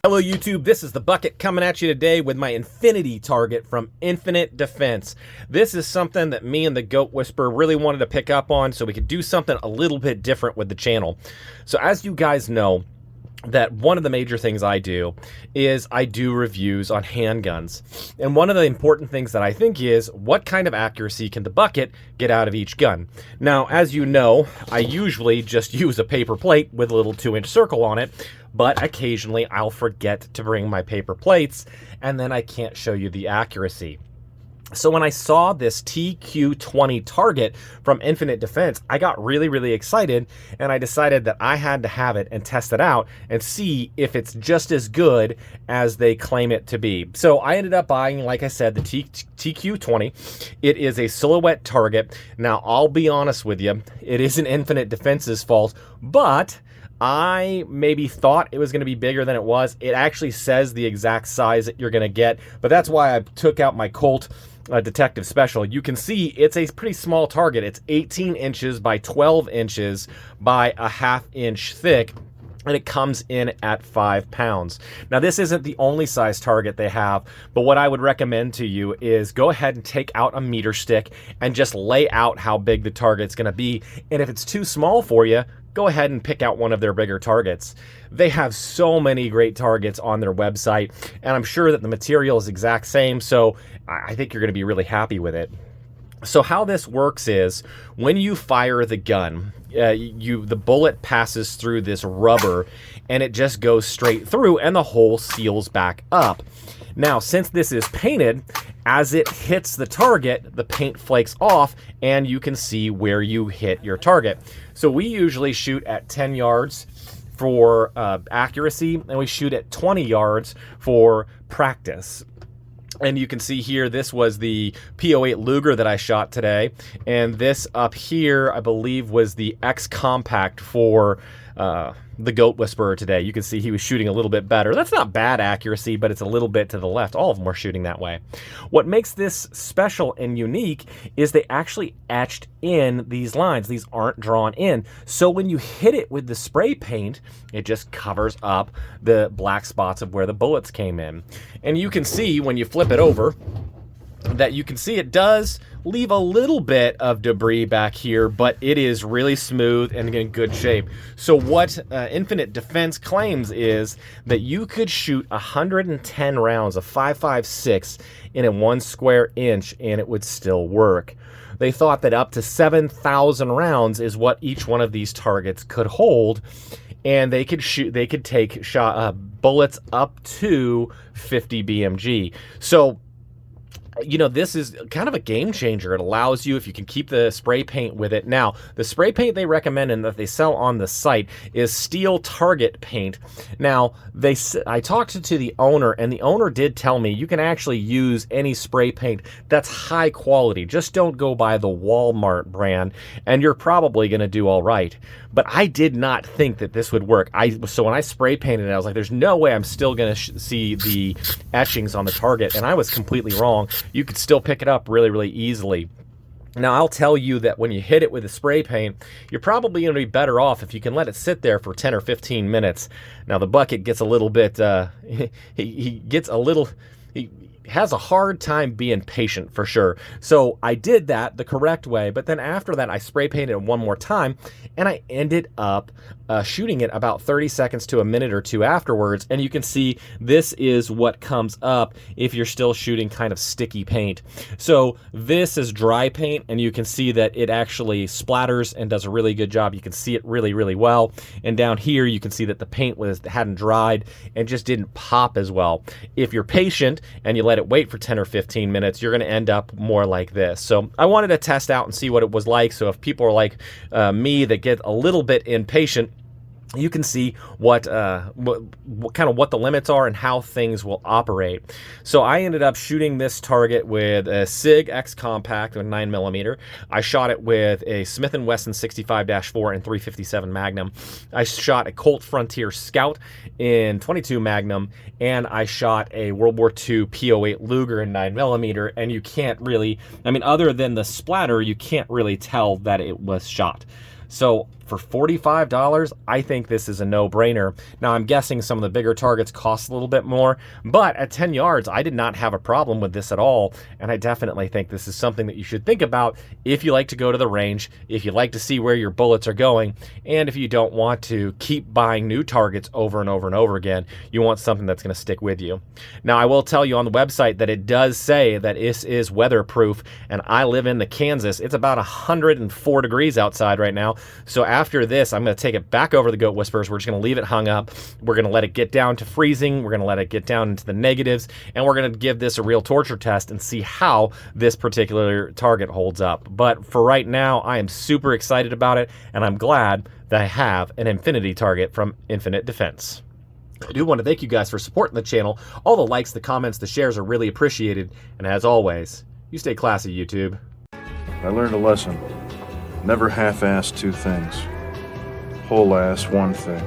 Hello YouTube, this is the Bucket coming at you today with my Infinity target from Infinite Defense. This is something that me and the Goat Whisperer really wanted to pick up on so we could do something a little bit different with the channel. So as you guys know, that one of the major things I do is I do reviews on handguns. And one of the important things that I think is what kind of accuracy can the Bucket get out of each gun. Now, as you know, I usually just use a paper plate with a little 2-inch circle on it, but occasionally I'll forget to bring my paper plates and then I can't show you the accuracy. So when I saw this TQ-20 target from Infinite Defense, I got really excited, and I decided that I had to have it and test it out and see if it's just as good as they claim it to be. So I ended up buying, like I said, the TQ-20. It is a silhouette target. Now, I'll be honest with you, it isn't Infinite Defense's fault, but I maybe thought it was going to be bigger than it was. It actually says the exact size that you're going to get, but that's why I took out my Colt Detective Special. You can see it's a pretty small target. It's 18 inches by 12 inches by a ½ inch thick, and it comes in at 5 pounds. Now, this isn't the only size target they have, but what I would recommend to you is go ahead and take out a meter stick and just lay out how big the target's going to be. And if it's too small for you, go ahead and pick out one of their bigger targets. They have so many great targets on their website, and I'm sure that the material is exact same, so I think you're going to be really happy with it. So how this works is when you fire the gun, the bullet passes through this rubber and it just goes straight through and the hole seals back up. Now, since this is painted, as it hits the target, the paint flakes off and you can see where you hit your target. So we usually shoot at 10 yards for accuracy, and we shoot at 20 yards for practice. And you can see here, this was the P08 Luger that I shot today. And this up here, I believe, was the X Compact for the Goat Whisperer today. You can see he was shooting a little bit better. That's not bad accuracy, but it's a little bit to the left. All of them were shooting that way. What makes this special and unique is they actually etched in these lines. These aren't drawn in. So when you hit it with the spray paint, it just covers up the black spots of where the bullets came in. And you can see when you flip it over that you can see it does leave a little bit of debris back here, but it is really smooth and in good shape. So what Infinite Defense claims is that you could shoot 110 rounds of 5.56 in a 1 square inch and it would still work. They thought that up to 7,000 rounds is what each one of these targets could hold, and they could shoot. They could take bullets up to 50 BMG. So, you know, this is kind of a game changer. It allows you, if you can keep the spray paint with it. Now, the spray paint they recommend and that they sell on the site is steel target paint. Now, I talked to the owner, and the owner did tell me you can actually use any spray paint that's high quality. Just don't go by the Walmart brand, and you're probably going to do all right. But I did not think that this would work. So when I spray painted it, I was like, there's no way I'm still going to see the etchings on the target, and I was completely wrong. You could still pick it up really easily. Now, I'll tell you that when you hit it with a spray paint, you're probably going to be better off if you can let it sit there for 10 or 15 minutes. Now, the Bucket gets a little bit, he has a hard time being patient for sure. So I did that the correct way, but then after that I spray painted it one more time, and I ended up shooting it about 30 seconds to a minute or two afterwards, and you can see this is what comes up if you're still shooting kind of sticky paint. So this is dry paint, and you can see that it actually splatters and does a really good job. You can see it really well, and down here you can see that the paint hadn't dried and just didn't pop as well. If you're patient and you let it wait for 10 or 15 minutes, you're going to end up more like this. So I wanted to test out and see what it was like. So if people are like me that get a little bit impatient, you can see what the limits are and how things will operate. So I ended up shooting this target with a SIG X Compact with 9mm. I shot it with a Smith & Wesson 65-4 and 357 Magnum. I shot a Colt Frontier Scout in 22 Magnum, and I shot a World War II P08 Luger in 9mm, and you can't really, I mean, other than the splatter, you can't really tell that it was shot. So for $45, I think this is a no-brainer. Now, I'm guessing some of the bigger targets cost a little bit more, but at 10 yards, I did not have a problem with this at all, and I definitely think this is something that you should think about if you like to go to the range, if you like to see where your bullets are going, and if you don't want to keep buying new targets over and over and over again. You want something that's going to stick with you. Now, I will tell you on the website that it does say that this is weatherproof, and I live in Kansas. It's about 104 degrees outside right now, so after this, I'm going to take it back over the Goat Whisperers. We're just going to leave it hung up. We're going to let it get down to freezing. We're going to let it get down into the negatives, and we're going to give this a real torture test and see how this particular target holds up. But for right now, I am super excited about it, and I'm glad that I have an Infinity target from Infinite Defense. I do want to thank you guys for supporting the channel. All the likes, the comments, the shares are really appreciated, and as always, you stay classy, YouTube. I learned a lesson. Never half-ass two things. Whole-ass one thing.